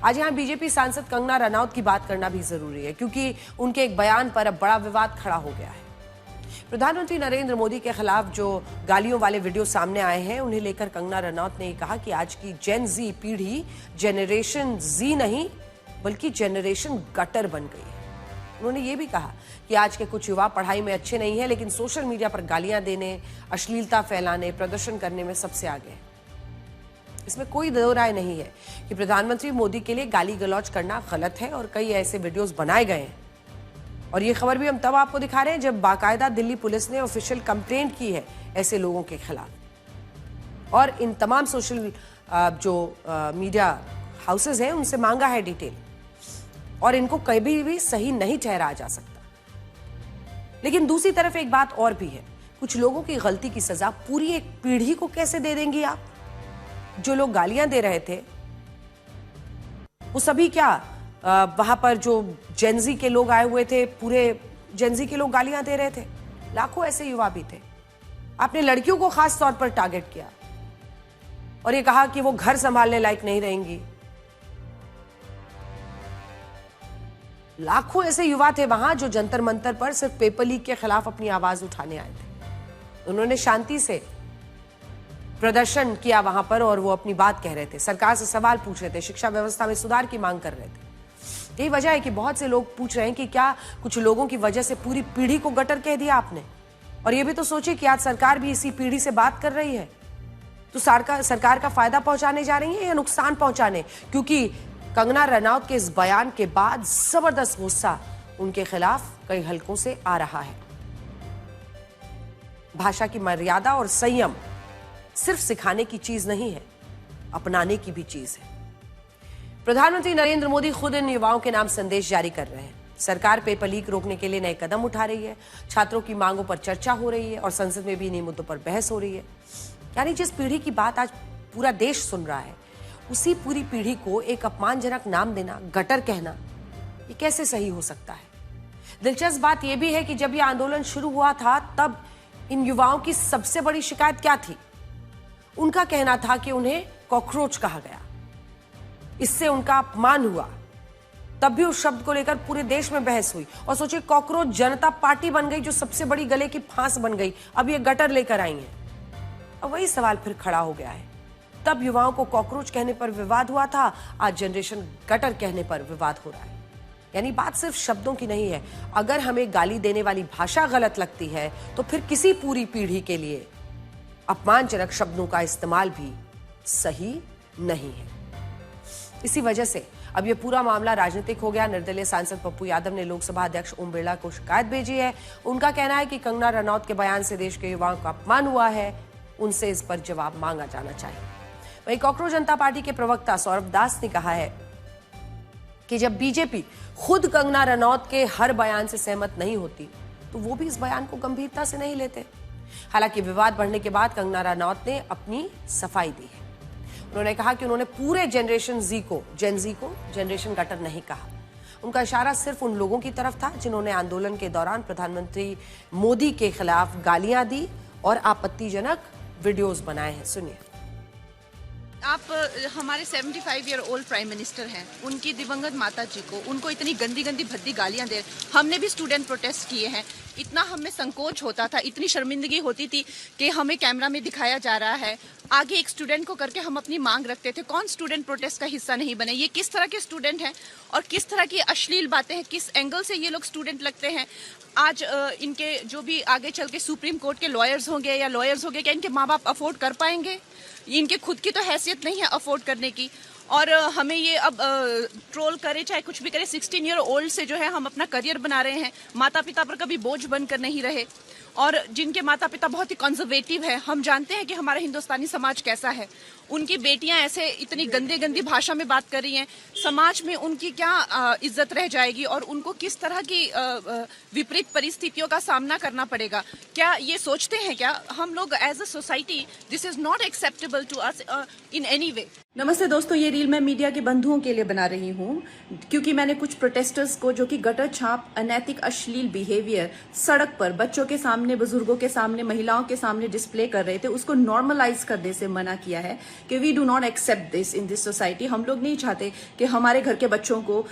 आज यहाँ बीजेपी सांसद कंगना रनौत की बात करना भी जरूरी है, क्योंकि उनके एक बयान पर अब बड़ा विवाद खड़ा हो गया है। प्रधानमंत्री नरेंद्र मोदी के खिलाफ जो गालियों वाले वीडियो सामने आए हैं, उन्हें लेकर कंगना रनौत ने कहा कि आज की जेन जी पीढ़ी जनरेशन जी नहीं बल्कि जनरेशन गटर बन गई है। उन्होंने ये भी कहा कि आज के कुछ युवा पढ़ाई में अच्छे नहीं हैं, लेकिन सोशल मीडिया पर गालियां देने, अश्लीलता फैलाने, प्रदर्शन करने में सबसे आगे हैं। इसमें कोई दो राय नहीं है कि प्रधानमंत्री मोदी के लिए गाली गलौज करना गलत है और कई ऐसे वीडियोस बनाए गए हैं। और ये खबर भी हम तब आपको दिखा रहे हैं जब बाकायदा दिल्ली पुलिस ने ऑफिशियल कंप्लेंट की है ऐसे लोगों के खिलाफ, और इन तमाम सोशल मीडिया हाउसेज हैं उनसे मांगा है डिटेल, और इनको कभी भी सही नहीं ठहराया जा सकता। लेकिन दूसरी तरफ एक बात और भी है, कुछ लोगों की गलती की सजा पूरी एक पीढ़ी को कैसे दे देंगी आप? जो लोग गालियां दे रहे थे वो सभी क्या वहां पर जो जेनजी के लोग आए हुए थे, पूरे जेनजी के लोग गालियां दे रहे थे? लाखों ऐसे युवा भी थे। आपने लड़कियों को खास तौर पर टारगेट किया और ये कहा कि वो घर संभालने लायक नहीं रहेंगी। लाखों ऐसे युवा थे वहां जो जंतर मंतर पर सिर्फ पेपर लीक के खिलाफ अपनी आवाज उठाने आए थे। उन्होंने शांति से प्रदर्शन किया वहां पर और वो अपनी बात कह रहे थे, सरकार से सवाल पूछ रहे थे, शिक्षा व्यवस्था में सुधार की मांग कर रहे थे। यही वजह है कि बहुत से लोग पूछ रहे हैं कि क्या कुछ लोगों की वजह से पूरी पीढ़ी को गटर कह दिया आपने? और ये भी तो सोचिए कि आज सरकार भी इसी पीढ़ी से बात कर रही है, तो सरकार का फायदा पहुंचाने जा रही है या नुकसान पहुंचाने? क्योंकि कंगना रनौत के इस बयान के बाद जबरदस्त गुस्सा उनके खिलाफ कई हलकों से आ रहा है। भाषा की मर्यादा और संयम सिर्फ सिखाने की चीज नहीं है, अपनाने की भी चीज है। प्रधानमंत्री नरेंद्र मोदी खुद इन युवाओं के नाम संदेश जारी कर रहे हैं। सरकार पेपर लीक रोकने के लिए नए कदम उठा रही है, छात्रों की मांगों पर चर्चा हो रही है और संसद में भी इन्हीं मुद्दों पर बहस हो रही है। यानी जिस पीढ़ी की बात आज पूरा देश सुन रहा है, उसी पूरी पीढ़ी को एक अपमानजनक नाम देना, गटर कहना, ये कैसे सही हो सकता है? दिलचस्प बात यह भी है कि जब यह आंदोलन शुरू हुआ था तब इन युवाओं की सबसे बड़ी शिकायत क्या थी? उनका कहना था कि उन्हें कॉकरोच कहा गया, इससे उनका अपमान हुआ। तब भी उस शब्द को लेकर पूरे देश में बहस हुई। और सोचिए, कॉकरोच जनता पार्टी बन गई जो सबसे बड़ी गले की फांस बन गई, अब ये गटर लेकर आई हैं। अब वही सवाल फिर खड़ा हो गया है। तब युवाओं को कॉकरोच कहने पर विवाद हुआ था, आज जनरेशन गटर कहने पर विवाद हो रहा है। यानी बात सिर्फ शब्दों की नहीं है। अगर हमें गाली देने वाली भाषा गलत लगती है तो फिर किसी पूरी पीढ़ी के लिए अपमानजनक शब्दों का इस्तेमाल भी सही नहीं है। इसी वजह से अब यह पूरा मामला राजनीतिक हो गया। निर्दलीय सांसद पप्पू यादव ने लोकसभा अध्यक्ष ओम बिरला को शिकायत भेजी है। उनका कहना है कि कंगना रनौत के बयान से देश के युवाओं का अपमान हुआ है, उनसे इस पर जवाब मांगा जाना चाहिए। वहीं कॉकरोच जनता पार्टी के प्रवक्ता सौरभ दास ने कहा है कि जब बीजेपी खुद कंगना रनौत के हर बयान से सहमत नहीं होती तो वो भी इस बयान को गंभीरता से नहीं लेते। हालांकि विवाद बढ़ने के बाद कंगना रनौत ने अपनी सफाई दी है। उन्होंने कहा कि उन्होंने पूरे जेन जी को जनरेशन गटर नहीं कहा। उनका इशारा सिर्फ उन लोगों की तरफ था जिन्होंने आंदोलन के दौरान प्रधानमंत्री मोदी के खिलाफ गालियां दी और आपत्तिजनक वीडियोस बनाए हैं। सुनिए। आप हमारे 75 ईयर ओल्ड प्राइम मिनिस्टर हैं, उनकी दिवंगत माता जी को, उनको इतनी गंदी गंदी भद्दी गालियां दे। हमने भी स्टूडेंट प्रोटेस्ट किए हैं। इतना हमें संकोच होता था, इतनी शर्मिंदगी होती थी कि हमें कैमरा में दिखाया जा रहा है, आगे एक स्टूडेंट को करके हम अपनी मांग रखते थे। कौन स्टूडेंट प्रोटेस्ट का हिस्सा नहीं बने? ये किस तरह के स्टूडेंट हैं और किस तरह की अश्लील बातें हैं, किस एंगल से ये लोग स्टूडेंट लगते हैं? आज इनके जो भी आगे चल के सुप्रीम कोर्ट के लॉयर्स होंगे, क्या इनके माँ बाप अफोर्ड कर पाएंगे? इनके खुद की तो हैसियत नहीं है अफोर्ड करने की। और हमें ये अब ट्रोल करे चाहे कुछ भी करे, 16 ईयर ओल्ड से जो है हम अपना करियर बना रहे हैं, माता पिता पर कभी बोझ बनकर नहीं रहे। और जिनके माता पिता बहुत ही कंजर्वेटिव है, हम जानते हैं कि हमारा हिंदुस्तानी समाज कैसा है। उनकी बेटियां ऐसे इतनी गंदे गंदी भाषा में बात कर रही हैं, समाज में उनकी क्या इज्जत रह जाएगी और उनको किस तरह की विपरीत परिस्थितियों का सामना करना पड़ेगा? क्या ये सोचते हैं क्या हम लोग as a society this is not acceptable to us in any way? नमस्ते दोस्तों, ये रील मैं मीडिया के बंधुओं के लिए बना रही हूँ क्योंकि मैंने कुछ प्रोटेस्टर्स को जो कि गटर छाप, अनैतिक, अश्लील बिहेवियर सड़क पर बच्चों के सामने, बुजुर्गों के सामने, महिलाओं के सामने डिस्प्ले कर रहे थे, उसको नॉर्मलाइज करने से मना किया है कि we do not accept this in this society. हम लोग नहीं चाहते कि हमारे घर के बच्चों को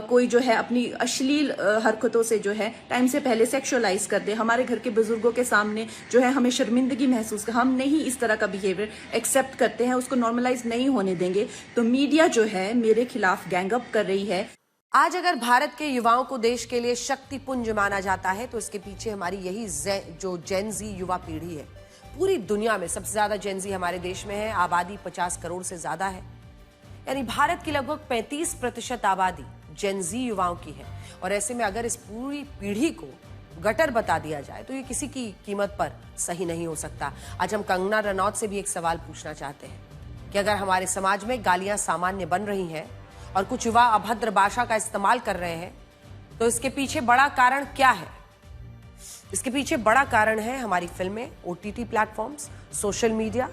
कोई जो है अपनी अश्लील हरकतों से जो है टाइम से पहले सेक्सुअलाइज कर दे। हमारे घर के बुजुर्गों के सामने जो है हमें शर्मिंदगी महसूस कर, हम नहीं इस तरह का बिहेवियर एक्सेप्ट करते हैं, उसको नॉर्मलाइज नहीं होने देंगे। तो मीडिया जो है मेरे खिलाफ गैंगअप कर रही है। आज अगर भारत के युवाओं को देश के लिए शक्तिपुंज माना जाता है तो इसके पीछे हमारी यही जो जेन जी युवा पीढ़ी है। पूरी दुनिया में सबसे ज्यादा जेन जी हमारे देश में है। आबादी 50 करोड़ से ज्यादा है, यानी भारत की लगभग 35% आबादी जेन जी युवाओं की है। और ऐसे में अगर इस पूरी पीढ़ी को गटर बता दिया जाए तो ये किसी की कीमत पर सही नहीं हो सकता। आज हम कंगना रनौत से भी एक सवाल पूछना चाहते हैं कि अगर हमारे समाज में गालियां सामान्य बन रही हैं और कुछ युवा अभद्र भाषा का इस्तेमाल कर रहे हैं तो इसके पीछे बड़ा कारण क्या है? इसके पीछे बड़ा कारण है हमारी फिल्में, OTT प्लेटफॉर्म्स, सोशल मीडिया,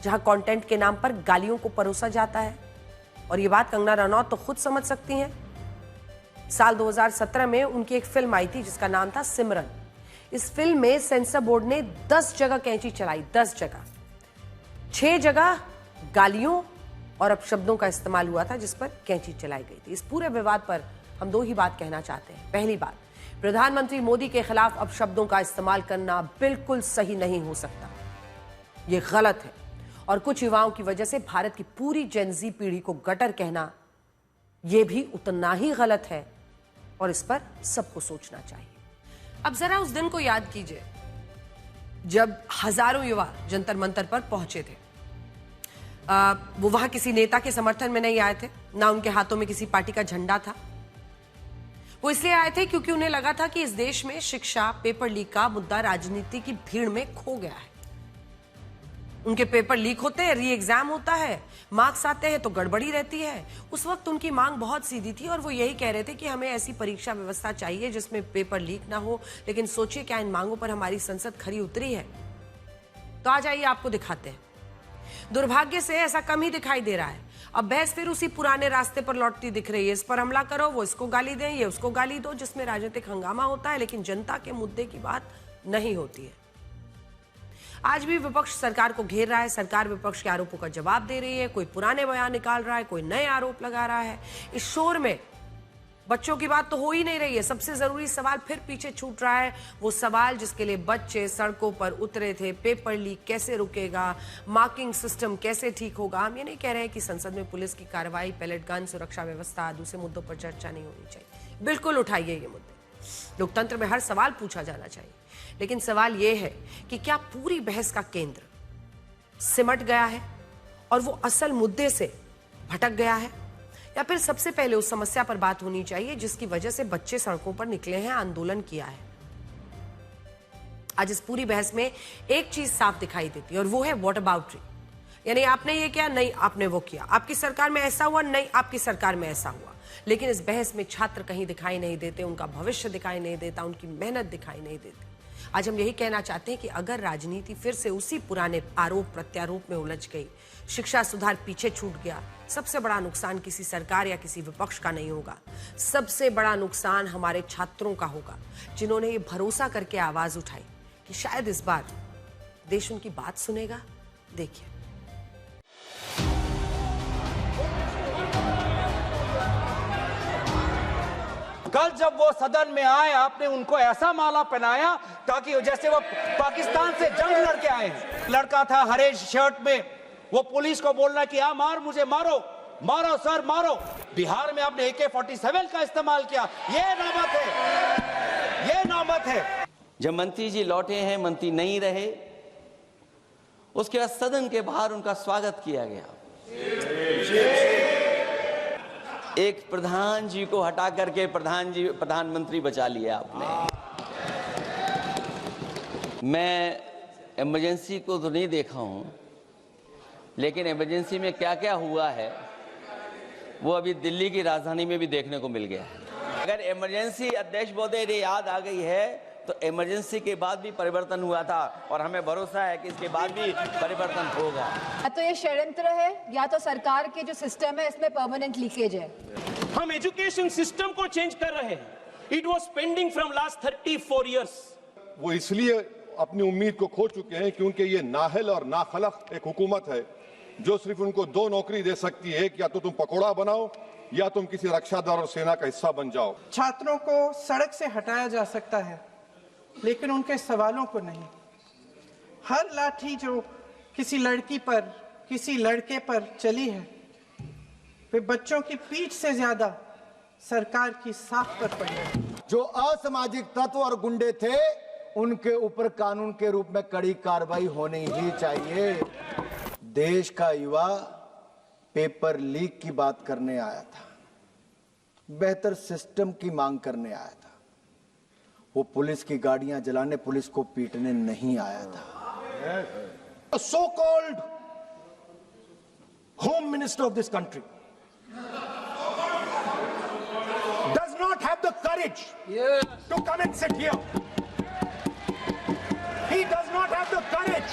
जहां कंटेंट के नाम पर गालियों को परोसा जाता है। और ये बात कंगना रनौत तो खुद समझ सकती हैं। साल 2017 में उनकी एक फिल्म आई थी जिसका नाम था सिमरन। इस फिल्म में सेंसर बोर्ड ने 10 जगह कैंची चलाई, 10 जगह, 6 जगह गालियों और अपशब्दों का इस्तेमाल हुआ था जिस पर कैंची चलाई गई थी। इस पूरे विवाद पर हम दो ही बात कहना चाहते हैं। पहली बात, प्रधानमंत्री मोदी के खिलाफ अपशब्दों का इस्तेमाल करना बिल्कुल सही नहीं हो सकता, यह गलत है। और कुछ युवाओं की वजह से भारत की पूरी जेन जी पीढ़ी को गटर कहना यह भी उतना ही गलत है और इस पर सबको सोचना चाहिए। अब जरा उस दिन को याद कीजिए जब हजारों युवा जंतर मंतर पर पहुंचे थे। वो वहां किसी नेता के समर्थन में नहीं आए थे, ना उनके हाथों में किसी पार्टी का झंडा था। वो इसलिए आए थे क्योंकि उन्हें लगा था कि इस देश में शिक्षा, पेपर लीक का मुद्दा राजनीति की भीड़ में खो गया है। उनके पेपर लीक होते हैं, री एग्जाम होता है, मार्क्स आते हैं तो गड़बड़ी रहती है। उस वक्त उनकी मांग बहुत सीधी थी और वो यही कह रहे थे कि हमें ऐसी परीक्षा व्यवस्था चाहिए जिसमें पेपर लीक ना हो। लेकिन सोचिए क्या इन मांगों पर हमारी संसद खरी उतरी है? तो आ जाइए आपको दिखाते हैं। दुर्भाग्य से ऐसा कम ही दिखाई दे रहा है। अब बहस फिर उसी पुराने रास्ते पर लौटती दिख रही है। इस पर हमला करो, वो इसको गाली दें, ये उसको गाली दो, जिसमें राजनीतिक हंगामा होता है लेकिन जनता के मुद्दे की बात नहीं होती है। आज भी विपक्ष सरकार को घेर रहा है, सरकार विपक्ष के आरोपों का जवाब दे रही है। कोई पुराने बयान निकाल रहा है, कोई नए आरोप लगा रहा है। इस शोर में बच्चों की बात तो हो ही नहीं रही है। सबसे जरूरी सवाल फिर पीछे छूट रहा है, वो सवाल जिसके लिए बच्चे सड़कों पर उतरे थे। पेपर लीक कैसे रुकेगा, मार्किंग सिस्टम कैसे ठीक होगा? हम ये नहीं कह रहे हैं कि संसद में पुलिस की कार्रवाई, पैलेट गन, सुरक्षा व्यवस्था, दूसरे मुद्दों पर चर्चा नहीं होनी चाहिए। बिल्कुल उठाइए ये मुद्दे। लोकतंत्र में हर सवाल पूछा जाना चाहिए, लेकिन सवाल ये है कि क्या पूरी बहस का केंद्र सिमट गया है और वो असल मुद्दे से भटक गया है, या फिर सबसे पहले उस समस्या पर बात होनी चाहिए जिसकी वजह से बच्चे सड़कों पर निकले हैं, आंदोलन किया है। आज इस पूरी बहस में एक चीज साफ दिखाई देती है और वो है व्हाट अबाउटरी। यानी आपने ये किया, नहीं आपने वो किया, आपकी सरकार में ऐसा हुआ, नहीं आपकी सरकार में ऐसा हुआ। लेकिन इस बहस में छात्र कहीं दिखाई नहीं देते, उनका भविष्य दिखाई नहीं देता, उनकी मेहनत दिखाई नहीं देती। आज हम यही कहना चाहते हैं कि अगर राजनीति फिर से उसी पुराने आरोप प्रत्यारोप में उलझ गई, शिक्षा सुधार पीछे छूट गया, सबसे बड़ा नुकसान किसी सरकार या किसी विपक्ष का नहीं होगा। सबसे बड़ा नुकसान हमारे छात्रों का होगा, जिन्होंने ये भरोसा करके आवाज उठाई कि शायद इस बार देश उनकी बात सुनेगा। देखिए, कल जब वो सदन में आए, आपने उनको ऐसा माला पहनाया ताकि जैसे वो पाकिस्तान से जंग लड़के आए हैं। लड़का था हरे शर्ट में, वो पुलिस को बोल रहा है कि आ मार, मुझे मारो, मारो सर मारो। बिहार में आपने AK-47 का इस्तेमाल किया। ये नौबत है, ये नौबत है। जब मंत्री जी लौटे हैं, मंत्री नहीं रहे, उसके बाद सदन के बाहर उनका स्वागत किया गया। एक प्रधान जी को हटा करके प्रधानमंत्री बचा लिया आपने। मैं इमरजेंसी को तो नहीं देखा हूं, लेकिन इमरजेंसी में क्या क्या हुआ है वो अभी दिल्ली की राजधानी में भी देखने को मिल गया है। अगर इमरजेंसी अध्यक्ष महोदय ने याद आ गई है तो इमरजेंसी के बाद भी परिवर्तन हुआ था और हमें भरोसा है कि इसके बाद भी परिवर्तन होगा। या तो ये षड्यंत्र है या तो सरकार के जो सिस्टम है इसमें परमानेंट लीकेज है। हम एजुकेशन सिस्टम को चेंज कर रहे हैं। It was pending from last 34 years. वो इसलिए अपनी उम्मीद को खो चुके हैं क्योंकि ये नाहल और नाखलक एक हुकूमत है जो सिर्फ उनको दो नौकरी दे सकती है कि या तो तुम पकौड़ा बनाओ या तुम किसी रक्षा दल और सेना का हिस्सा बन जाओ। छात्रों को सड़क से हटाया जा सकता है लेकिन उनके सवालों को नहीं। हर लाठी जो किसी लड़की पर किसी लड़के पर चली है वे बच्चों की पीठ से ज्यादा सरकार की साख पर पड़ी है। जो असामाजिक तत्व और गुंडे थे उनके ऊपर कानून के रूप में कड़ी कार्रवाई होनी ही चाहिए। देश का युवा पेपर लीक की बात करने आया था, बेहतर सिस्टम की मांग करने आया था। वो पुलिस की गाड़ियां जलाने, पुलिस को पीटने नहीं आया था। So called home minister of this country does not have the courage to come and sit here. He does not have the courage